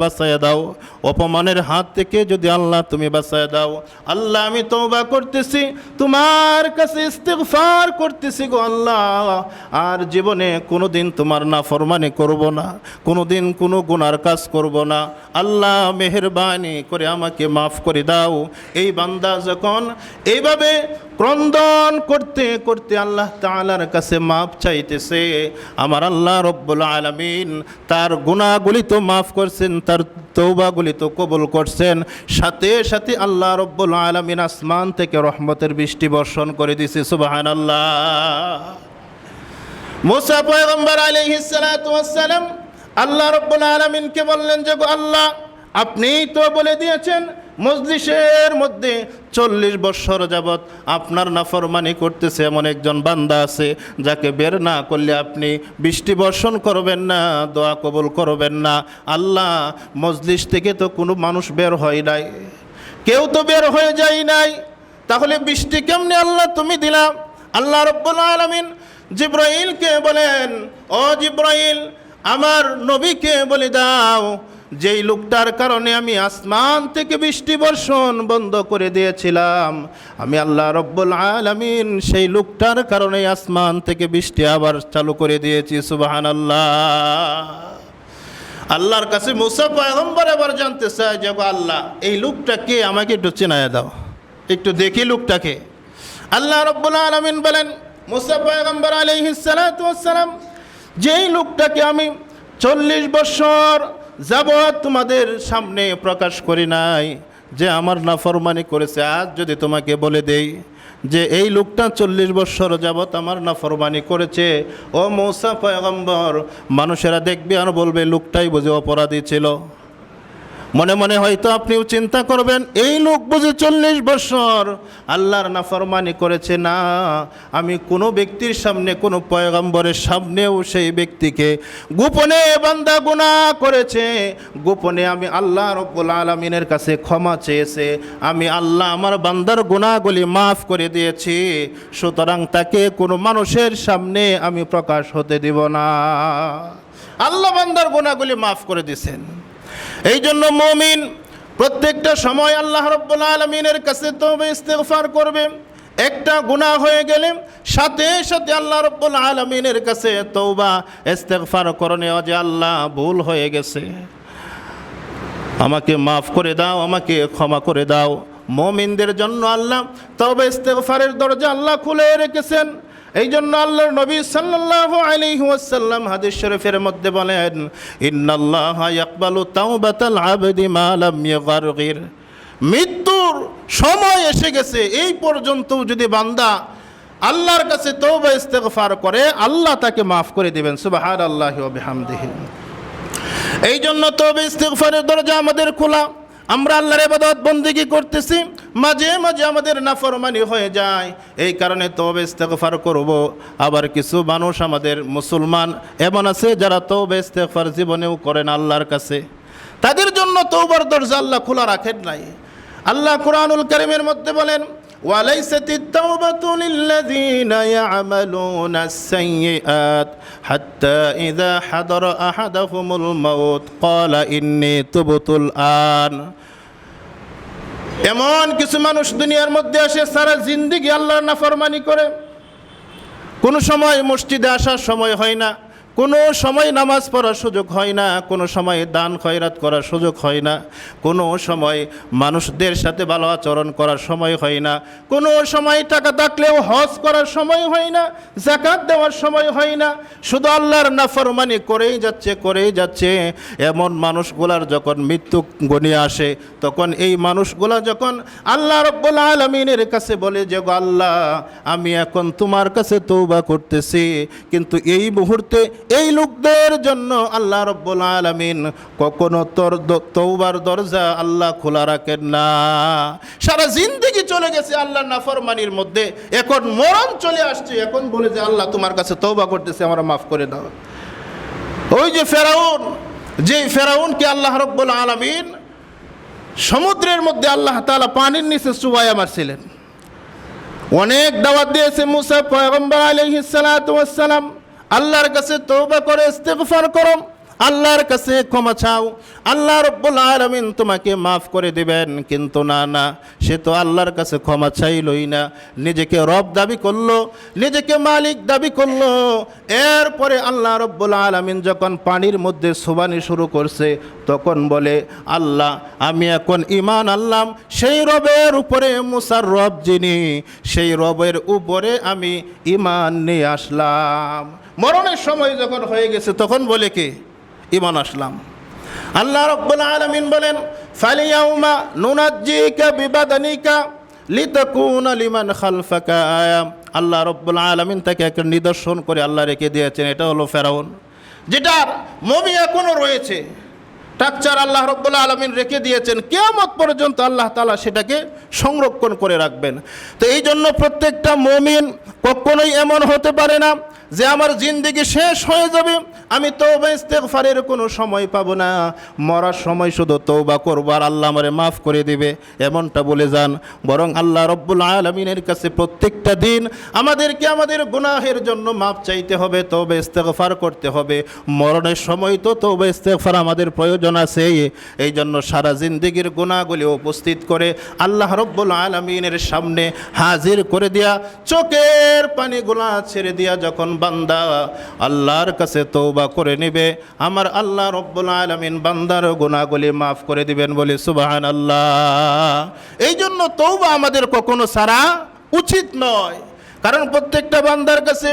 বাঁচাইয়া দাও, অপমানের হাত থেকে যদি আল্লাহ তুমি বাঁচাইয়া দাও। আল্লাহ আমি তওবা করতেছি, তোমার কাছে ইস্তিগফার করতেছি গো আল্লাহ, আর জীবনে কোনোদিন তোমার নাফরমানি করব না, কোনোদিন কোনো গুনার কাজ করব না। আল্লাহ মেহেরবানি করে আমাকে মাফ করে দাও। এই বান্দা যখন এইভাবে ক্রন্দন করতে করতে আল্লাহ তাআলার কাছে মাফ চাইতেছে, আমার আল্লাহ রব্বুল আলামিন তার গুনাহগুলি তো মাফ করছেন, তার তওবাগুলি তো কবুল করছেন, সাথে সাথে আল্লাহ রব্বুল আলামিন আসমান থেকে রহমতের বৃষ্টি বর্ষণ করে দিয়েছে। সুবহানাল্লাহ। মুসা পয়গম্বর আলাইহিস সালাতু ওয়াস সালাম আল্লাহ রব্বুল আলামিনকে বললেন যে গো আল্লাহ, আপনিই তো বলে দিয়েছেন মজলিসের মধ্যে 40 বছর যাবৎ আপনার নাফরমানি করতেছে এমন একজন বান্দা আছে, যাকে বের না করলে আপনি বৃষ্টি বর্ষণ করবেন না, দোয়া কবুল করবেন না। আল্লাহ, মজলিস থেকে তো কোনো মানুষ বের হয় নাই, কেউ তো বের হয়ে যায় নাই, তাহলে বৃষ্টি কেমনে আল্লাহ তুমি দিলাম? আল্লাহ রব্বুল আলামিন জিব্রাইলকে বলেন, ও জিব্রাইল, আমার নবীকে বলে দাও, যেই লোকটার কারণে আমি আসমান থেকে বৃষ্টি বর্ষণ বন্ধ করে দিয়েছিলাম, আমি আল্লাহ রব্বুল আলামিন সেই লোকটার কারণে আসমান থেকে বৃষ্টি আবার চালু করে দিয়েছি। সুবহানাল্লাহ। আল্লাহর কাছে মুসা পয়গম্বর আবার জানতে চায় যে আল্লাহ, এই লোকটা কে, আমাকে একটু চিনায় দাও, একটু দেখি লোকটাকে। আল্লাহ রব্বুল আলামিন বলেন, মুসা পয়গম্বর আলাইহিস সালাতু ওয়াস সালাম, যেই লোকটাকে আমি 40 বছর যাবৎ তোমাদের সামনে প্রকাশ করি নাই, যে আমার নাফরমানি করেছে, আজ যদি তোমাকে বলে দেই যে এই লোকটা 40 বছর যাবৎ আমার নাফরমানি করেছে, ও মুসা পয়গম্বর, মানুষেরা দেখবে আর বলবে লোকটাই বুঝি অপরাধী ছিল। মনে মনে হয়তো আপনিও চিন্তা করবেন, এই লোক বুঝি 40 বছর আল্লাহর নাফরমানি করেছে। না, আমি কোনো ব্যক্তির সামনে, কোনো পয়গম্বরের সামনেও সেই ব্যক্তিকে গোপনে বান্দা গুনাহ করেছে, গোপনে আমি আল্লাহ রব্বুল আলামিনের কাছে ক্ষমা চেয়েছে, আমি আল্লাহ আমার বান্দার গুনাহগুলি মাফ করে দিয়েছি, সুতরাং তাকে কোনো মানুষের সামনে আমি প্রকাশ হতে দিব না। আল্লাহ বান্দার গুনাহগুলি মাফ করে দিয়েছেন। এই জন্য মুমিন প্রত্যেকটা সময় আল্লাহ রব্বুল আলামিনের কাছে তওবা ইস্তিগফার করবে। একটা গুনাহ হয়ে গেলে সাথে সাথে আল্লাহ রব্বুল আলামিনের কাছে তওবা ইস্তিগফার করে নেওয়া, যে আল্লাহ ভুল হয়ে গেছে, আমাকে মাফ করে দাও, আমাকে ক্ষমা করে দাও। মুমিনদের জন্য আল্লাহ তওবা ইস্তিগফারের দরজা আল্লাহ খুলে রেখেছেন। এই জন্য আল্লাহর নবী সাল্লাল্লাহু আলাইহি ওয়াসাল্লাম হাদিস শরীফের মধ্যে বলেন, ইন্নাল্লাহা ইয়াকবালু তাওবাতাল আবদি মা লাম ইয়াগরগির। মৃত্যুর সময় এসে গেছে, এই পর্যন্ত যদি বান্দা আল্লাহর কাছে তওবা ইস্তিগফার করে, আল্লাহ তাকে মাফ করে দিবেন। সুবহানাল্লাহি ওয়া বিহামদিহি। এই জন্য তওবা ইস্তিগফারের দরজা আমাদের খোলা। আমরা আল্লাহর ইবাদত বন্দেগী করতেছি, মাঝে মাঝে আমাদের নাফরমানি হয়ে যায়, এই কারণে তওবা ইস্তিগফার করব। আবার কিছু মানুষ আমাদের মুসলমান এমন আছে যারা তওবা ইস্তিগফার জীবনেও করেন আল্লাহর কাছে, তাদের জন্য তওবার দরজা আল্লাহ খোলা রাখেন নাই। আল্লাহ কুরআনুল কারীমের মধ্যে বলেন, ওয়ালাইসাতিত তাওবাতু লিল্লাযীনা ইয়া'মালুনাস সাইয়্যাত হাত্তা ইযা হাদারা আহাদাহুমুল মাউত ক্বালা ইন্নী তুবতুল আন। এমন কিছু মানুষ দুনিয়ার মধ্যে আসে, সারা জিন্দেগি আল্লাহর নাফরমানি করে, কোনো সময় মসজিদে আসার সময় হয় না, কোনো সময় নামাজ পড়ার সুযোগ হয় না, কোনো সময় দান খয়রাত করার সুযোগ হয় না, কোনো সময় মানুষদের সাথে ভালো আচরণ করার সময় হয় না, কোনো সময় টাকা থাকলেও হজ করার সময় হয় না, যাকাত দেওয়ার সময় হয় না, শুধু আল্লাহর নাফরমানি করেই যাচ্ছে। এমন মানুষগুলার যখন মৃত্যু গণিয়ে আসে, তখন এই মানুষগুলা যখন আল্লাহ রব্বুল আলামিনের কাছে বলে যে আল্লাহ, আমি এখন তোমার কাছে তওবা করতেছি, কিন্তু এই মুহূর্তে এই লোকদের জন্য আল্লাহ রব্বুল আলামিন কখনো তওবার দরজা আল্লাহ খোলা রাখেন না। সারা জিন্দেগি চলে গেছে আল্লাহর নাফরমানির মধ্যে, এখন মরণ চলে আসছে, এখন বলে যে আল্লাহ তোমার কাছে তওবা করতেছে, আমরা মাফ করে দাও। ওই যে ফেরাউন, যে ফেরাউনকে আল্লাহ রব্বুল আলামিন সমুদ্রের মধ্যে আল্লাহ তাআলা পানির নিচে চুবাইয়া মারছিলেন, অনেক দাওয়াত দিয়েছে মুসা পয়গম্বর আলাইহিস সালাতু ওয়াস সালাম, আল্লাহর কাছে তওবা করে ইস্তিগফার করো, আল্লাহর কাছে ক্ষমা চাও, আল্লাহ রাব্বুল আলামিন তোমাকে মাফ করে দিবেন। কিন্তু না, সে তো আল্লাহর কাছে ক্ষমা চাইলই না, নিজেকে রব দাবি করলো, নিজেকে মালিক দাবি করলো। এরপরে আল্লাহ রাব্বুল আলামিন যখন পানির মধ্যে সুবানি শুরু করছে, তখন বলে, আল্লাহ আমি এখন ঈমান আনলাম সেই রবের উপরে, মুসার রব যিনি, সেই রবের উপরে আমি ঈমান নিয়ে আসলাম। মরণের সময় যখন হয়ে গেছে তখন বলে কি ঈমান আসলাম। আল্লাহ রাব্বুল আলামিন বলেন, ফালিয়াউমা নুনাজ্জিকা বিবাদানিকা লিতাকুনা লিমান খালফাকা আয়া। আল্লাহ রাব্বুল আলামিন তাকে একটা নিদর্শন করে আল্লাহ রেখে দিয়েছেন, এটা হলো ফেরাউন, যেটার মমি এখনো রয়েছে। স্ট্রাকচার আল্লাহ রাব্বুল আলামিন রেখে দিয়েছেন, কিয়ামত পর্যন্ত আল্লাহ তাআলা সেটাকে সংরক্ষণ করে রাখবেন। তো এই জন্য প্রত্যেকটা মুমিন কখনোই এমন হতে পারে না যে আমার জিন্দেগি শেষ হয়ে যাবে, আমি তওবা ইস্তেগফারের কোনো সময় পাবো না, মরার সময় শুধু তওবা করব আর আল্লাহ আমারে মাফ করে দিবে, এমনটা বলে যান। বরং আল্লাহ রাব্বুল আলামিনের কাছে প্রত্যেকটা দিন আমাদেরকে আমাদের গুনাহের জন্য মাফ চাইতে হবে, তওবা ইস্তেগফার করতে হবে। মরণের সময় তো তওবা ইস্তেগফার আমাদের প্রয়োজন আছে। এই জন্য সারা জিন্দেগির গুনাহগুলি উপস্থিত করে আল্লাহ রাব্বুল আলামিনের সামনে হাজির করে দিয়া, চোখের পানিগুলা ছেড়ে দিয়া যখন বান্দা আল্লাহর কাছে তওবা করে নেবে, আমার আল্লাহ রাব্বুল আলামিন বান্দার গুনাহগুলি মাফ করে দিবেন, বলে সুবহানাল্লাহ। এই জন্য তওবা আমাদের কখনো ছাড়া উচিত নয়, কারণ প্রত্যেকটা বান্দার কাছে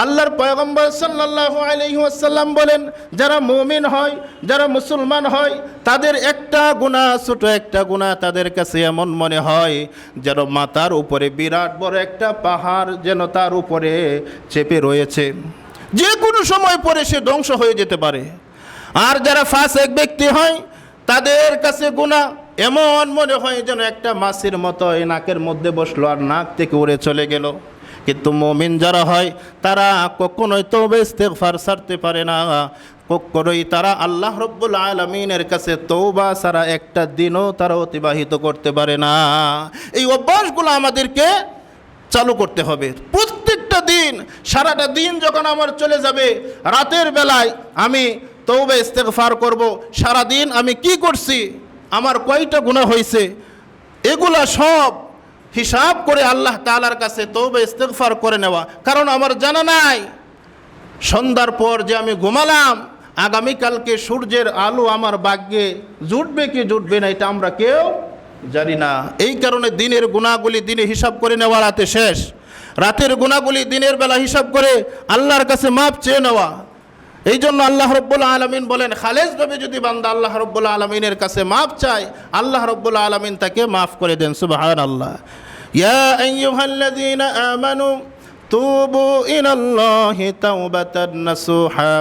আল্লাহর পয়গম্বর সাল্লাল্লাহু আলাইহি ওয়াসাল্লাম বলেন, যারা মুমিন হয়, যারা মুসলমান হয়, তাদের একটা গুনাহ, ছোট একটা গুনাহ তাদের কাছে এমন মনে হয় যেন মাথার উপরে বিরাট বড় একটা পাহাড় যেন তার উপরে চেপে রয়েছে, যে কোনো সময় পরে সে ধ্বংস হয়ে যেতে পারে। আর যারা ফাসিক ব্যক্তি হয়, তাদের কাছে গুনাহ এমন মনে হয় যেন একটা মাছির মতো নাকের মধ্যে বসলো আর নাক থেকে উড়ে চলে গেল। কিন্তু মুমিন যারা হয় তারা কখনোই তওবা ইস্তেগফার ছাড়তে পারে না, কখনোই তারা আল্লাহ রাব্বুল আলামিনের কাছে তওবা ছাড়া একটা দিনও তারা অতিবাহিত করতে পারে না। এই অভ্যাসগুলো আমাদেরকে চালু করতে হবে। প্রত্যেকটা দিন, সারাটা দিন যখন আমার চলে যাবে, রাতের বেলায় আমি তওবা ইস্তেগফার করব, সারা দিন আমি কি করছি, আমার কয়টা গুনাহ হয়েছে, এগুলা সব হিসাব করে আল্লাহ তাআলার কাছে তওবা ইস্তেগফার করে নেওয়া। কারণ আমার জানা নাই সন্ধ্যার পর যে আমি ঘুমালাম, আগামীকালকে সূর্যের আলো আমার ভাগ্যে জুটবে কি জুটবে না, এটা আমরা কেউ জানি না। এই কারণে দিনের গুনাহগুলি দিনে হিসাব করে নেওয়া রাতে শেষ, রাতের গুনাহগুলি দিনের বেলা হিসাব করে আল্লাহর কাছে মাপ চেয়ে নেওয়া। এই জন্য আল্লাহ রাব্বুল আলামিন বলেন, খালেসভাবে যদি বান্দা আল্লাহ রাব্বুল আলামিনের কাছে মাপ চায়, আল্লাহ রাব্বুল আলামিন তাকে মাফ করে দেন। সুবহানাল্লাহ। ইয়া আইয়ুহাল্লাযীনা আমানু তুবু ইলাল্লাহি তাওবাতান নাসুহা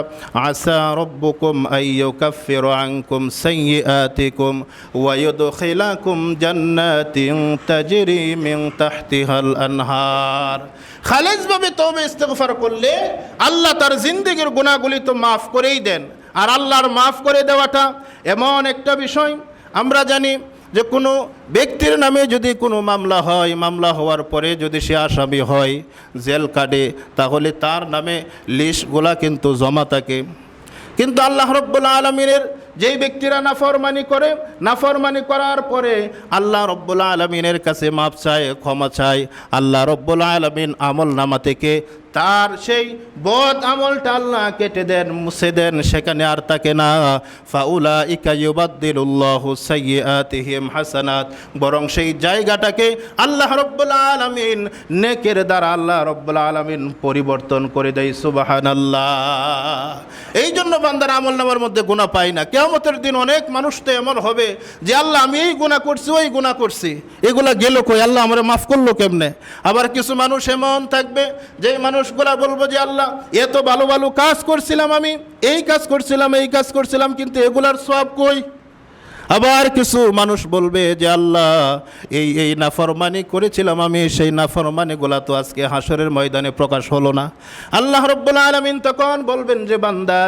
আসা রাব্বুকুম আইয়ুকাফফিরা আনকুম সাইয়্যাতিকুম ওয়া ইউদখিলাকুম জান্নাতিন তাজরি মিন তাহতিহাল আনহার। খালেসভাবে তওবা ইস্তেগফার করলে আল্লাহ তার জিন্দেগির গুনাহগুলি তো মাফ করেই দেন। আর আল্লাহর মাফ করে দেওয়াটা এমন একটা বিষয়, আমরা জানি যে কোনো ব্যক্তির নামে যদি কোনো মামলা হয়, মামলা হওয়ার পরে যদি সে আসামি হয়, জেল কাটে, তাহলে তার নামে লিস্টগুলা কিন্তু জমা থাকে। কিন্তু আল্লাহ রাব্বুল আলামিনের যেই ব্যক্তিরা নাফরমানি করে, নাফরমানি করার পরে আল্লাহ রাব্বুল আলামিনের কাছে মাপ চায়, ক্ষমা চায়, আল্লাহ রাব্বুল আলামিন আমল নামা থেকে তার সেই বদ আমলটা আল্লাহ কেটে দেন, মুছে দেন, সেখানে আর থাকে না। ফাউলাইকা ইউবাদদিলুল্লাহু সাইয়্যাতিহিম হাসানাত, বরং সেই জায়গাটাকে আল্লাহ রাব্বুল আলামিন নেকের দ্বারা আল্লাহ রাব্বুল আলামিন পরিবর্তন করে দেয়। সুবহানাল্লাহ। এই জন্য বান্দার আমল নামার মধ্যে গুনাহ পায় না। কিয়ামতের দিন অনেক মানুষ তো এমন হবে যে আল্লাহ আমি এই গুনাহ করছি, ওই গুনাহ করছি, এগুলা গেল কই, আল্লাহ আমারে মাফ করলো কেমনে? আবার কিছু মানুষ এমন থাকবে যে মানুষগুলা বলবো যে আল্লাহ এত ভালো ভালো কাজ করছিলাম, আমি এই কাজ করছিলাম, এই কাজ করছিলাম, কিন্তু এগুলার সওয়াব কই? আবার কিছু মানুষ বলবে যে আল্লাহ এই নাফরমানি করেছিলাম আমি, সেই নাফরমানিগুলা তো আজকে হাসরের ময়দানে প্রকাশ হলো না। আল্লাহ রাব্বুল আলামিন তখন বলবেন যে বান্দা,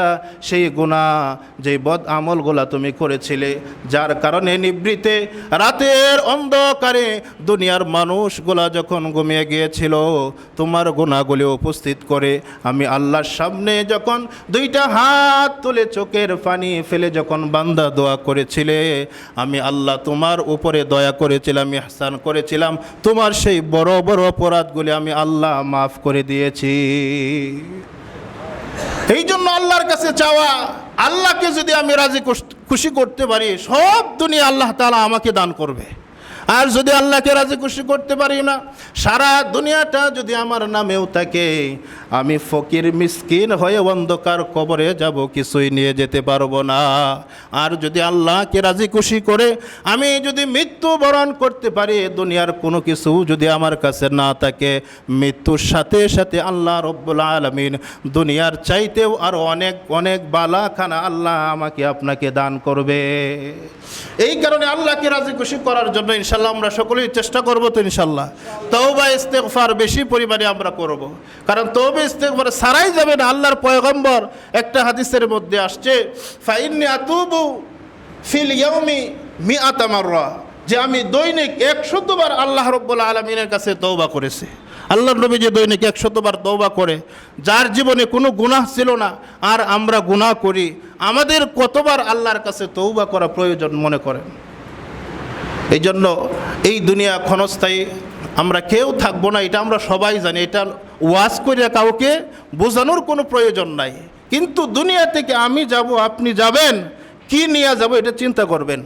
সেই গুনাহ, যেই বদ আমলগুলা তুমি করেছিলে, যার কারণে নিভৃতে রাতের অন্ধকারে দুনিয়ার মানুষগুলা যখন ঘুমিয়ে গিয়েছিল, তোমার গুনাহগুলি উপস্থিত করে আমি আল্লাহর সামনে যখন দুইটা হাত তুলে চোখের পানি ফেলে যখন বান্দা দোয়া করেছিলে, আমি আল্লাহ তোমার উপরে দয়া করেছিলাম, ইহসান করেছিলাম, তোমার সেই বড় বড় অপরাধগুলি আমি আল্লাহ মাফ করে দিয়েছি। এই জন্য আল্লাহর কাছে চাওয়া, আল্লাহকে যদি আমি রাজি খুশি করতে পারি, সব দুনিয়া আল্লাহ তাআলা আমাকে দান করবে। আর যদি আল্লাহকে রাজি খুশি করতে পারি না, সারা দুনিয়াটা যদি আমার নামেও থাকে, আমি ফকির মিসকিন হয়ে অন্ধকার কবরে যাব, কিছুই নিয়ে যেতে পারবো না। আর যদি আল্লাহকে রাজি খুশি করে আমি যদি মৃত্যু বরণ করতে পারি, দুনিয়ার কোনো কিছু যদি আমার কাছে না থাকে, মৃত্যুর সাথে সাথে আল্লাহ রব্বুল আলামিন দুনিয়ার চাইতেও আরও অনেক অনেক বালাখানা আল্লাহ আমাকে আপনাকে দান করবে। এই কারণে আল্লাহকে রাজি খুশি করার জন্য ইনশাল্লাহ আমরা সকলেই চেষ্টা করব। তো ইনশাল্লাহ তওবা ইস্তেগফার বেশি পরিমাণে আমরা করব, কারণ তওবা ইস্তেগফার ছাড়াই যাবে না। আল্লাহর পয়গম্বর একটা হাদিসের মধ্যে আসছে, ফাইন্নী আতুবু ফিল ইয়াউমি মিআতা মাররা, যে আমি দৈনিক 100 বার আল্লাহ রাব্বুল আলামিনের কাছে তওবা করেছি। আল্লাহর নবী যে দৈনিক 100 বার তওবা করে, যার জীবনে কোনো গুনাহ ছিল না, আর আমরা গুনাহ করি, আমাদের কতবার আল্লাহর কাছে তওবা করা প্রয়োজন মনে করেন? এই জন্য এই দুনিয়া ক্ষণস্থায়ী, আমরা কেউ থাকবো না, এটা আমরা সবাই জানি। এটা ওয়াজ করে কাউকে বোঝানোর কোনো প্রয়োজন নাই। কিন্তু দুনিয়া থেকে আমি যাব, আপনি যাবেন, কি নিয়ে যাব এটা চিন্তা করবেন।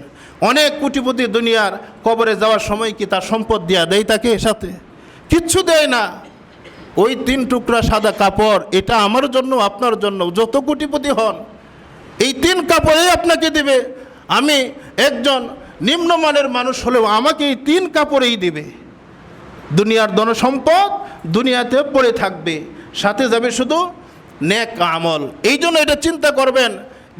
অনেক কোটিপতি দুনিয়ার কবরে যাওয়ার সময় কি তার সম্পদ দেয়া দেয় তাকে? সাথে কিচ্ছু দেয় না। ওই 3 টুকরা সাদা কাপড়, এটা আমার জন্য, আপনার জন্য, যত কোটিপতি হন, এই 3 কাপড়েই আপনাকে দিবে। আমি একজন নিম্নমানের মানুষ হলেও আমাকে এই 3 কাপড়েই দিবে। দুনিয়ার ধনসম্পদ দুনিয়াতে পড়ে থাকবে, সাথে যাবে শুধু নেক আমল। এই জন্য এটা চিন্তা করবেন,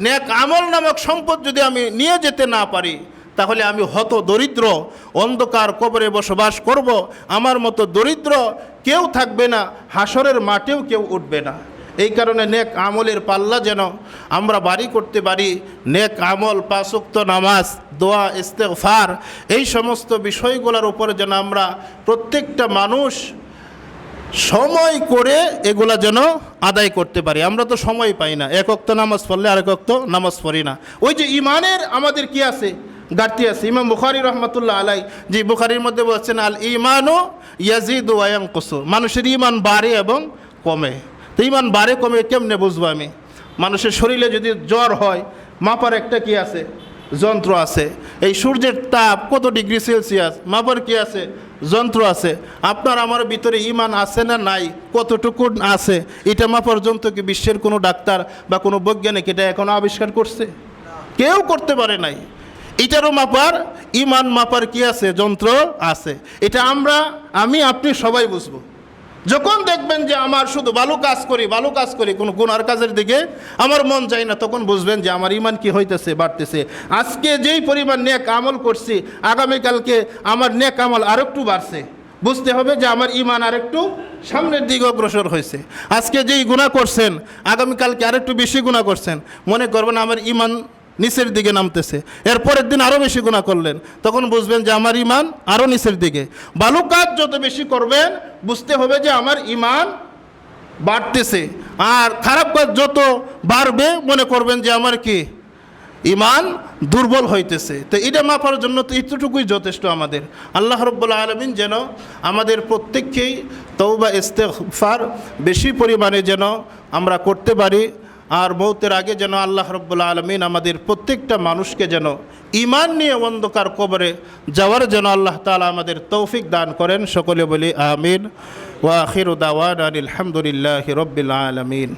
নেক আমল নামক সম্পদ যদি আমি নিয়ে যেতে না পারি, তাহলে আমি হত দরিদ্র, অন্ধকার কবরে বসবাস করব। আমার মতো দরিদ্র কেউ থাকবে না, হাসরের মাঠেও কেউ উঠবে না। এই কারণে নেক আমলের পাল্লা যেন আমরা বাড়ি করতে পারি। নেক আমল, 5 ওয়াক্ত নামাজ, দোয়া, ইস্তেগফার, এই সমস্ত বিষয়গুলোর উপরে যেন আমরা প্রত্যেকটা মানুষ সময় করে এগুলা যেন আদায় করতে পারি। আমরা তো সময় পাই না, 1 ওয়াক্ত নামাজ পড়লে আরেক ওয়াক্ত নামাজ পড়ি না। ওই যে ইমানের আমাদের কি আছে, ঘাটতি আছে। ইমাম বুখারী রহমাতুল্লাহ আলাই যে বুখারীর মধ্যে বলছেন, আল ঈমানু ইয়াজিদু ওয়া ইয়ানকুসু, মানুষের ঈমান বাড়ে এবং কমে। তো ঈমান বাড়ে কমে কেমনে বুঝবো আমি? মানুষের শরীরে যদি জ্বর হয়, মাপার একটা কি আছে, যন্ত্র আছে। এই সূর্যের তাপ কত ডিগ্রি সেলসিয়াস, মাপার কি আছে, যন্ত্র আছে। আপনার আমার ভিতরে ঈমান আছে না নাই, কতটুকু আছে, এটা মাপার যন্ত্র কি বিশ্বের কোনো ডাক্তার বা কোনো বৈজ্ঞানিক এটা এখনো আবিষ্কার করছে? কেউ করতে পারে নাই। এটারও মাপার, ঈমান মাপার কি আছে, যন্ত্র আছে। এটা আমি আপনি সবাই বুঝবো। যখন দেখবেন যে আমার শুধু ভালো কাজ করি, কোনো গুনার কাজের দিকে আমার মন যায় না, তখন বুঝবেন যে আমার ঈমান কি হইতেছে, বাড়তেছে। আজকে যেই পরিমাণ নেক আমল করছি, আগামীকালকে আমার নেক আমল আরেকটু বাড়ছে, বুঝতে হবে যে আমার ঈমান আরেকটু সামনের দিকে অগ্রসর হয়েছে। আজকে যেই গুনাহ করছেন, আগামীকালকে আরেকটু বেশি গুনাহ করছেন, মনে করবেন আমার ঈমান নিচের দিকে নামতেছে। এর পরের দিন আরও বেশি গুনাহ করলেন, তখন বুঝবেন যে আমার ঈমান আরও নিচের দিকে। ভালো কাজ যত বেশি করবেন, বুঝতে হবে যে আমার ঈমান বাড়তেছে। আর খারাপ কাজ যত বাড়বে, মনে করবেন যে আমার কি, ঈমান দুর্বল হইতেছে। তো এটা মাপার জন্য তো এতটুকুই যথেষ্ট আমাদের। আল্লাহ রাব্বুল আলামিন যেন আমাদের প্রত্যেককেই তওবা ইস্তেগফার বেশি পরিমাণে যেন আমরা করতে পারি। আর মৌতের আগে যেন আল্লাহ রাব্বুল আলামিন আমাদের প্রত্যেকটা মানুষকে যেন ঈমান নিয়ে অন্ধকার কবরে যাওয়ার যেন আল্লাহ তাআলা আমাদের তৌফিক দান করেন। সকলে বলি আমিন। ওয়া আখিরু দাওয়ানা আলহামদুলিল্লাহি রাব্বিল আলামিন।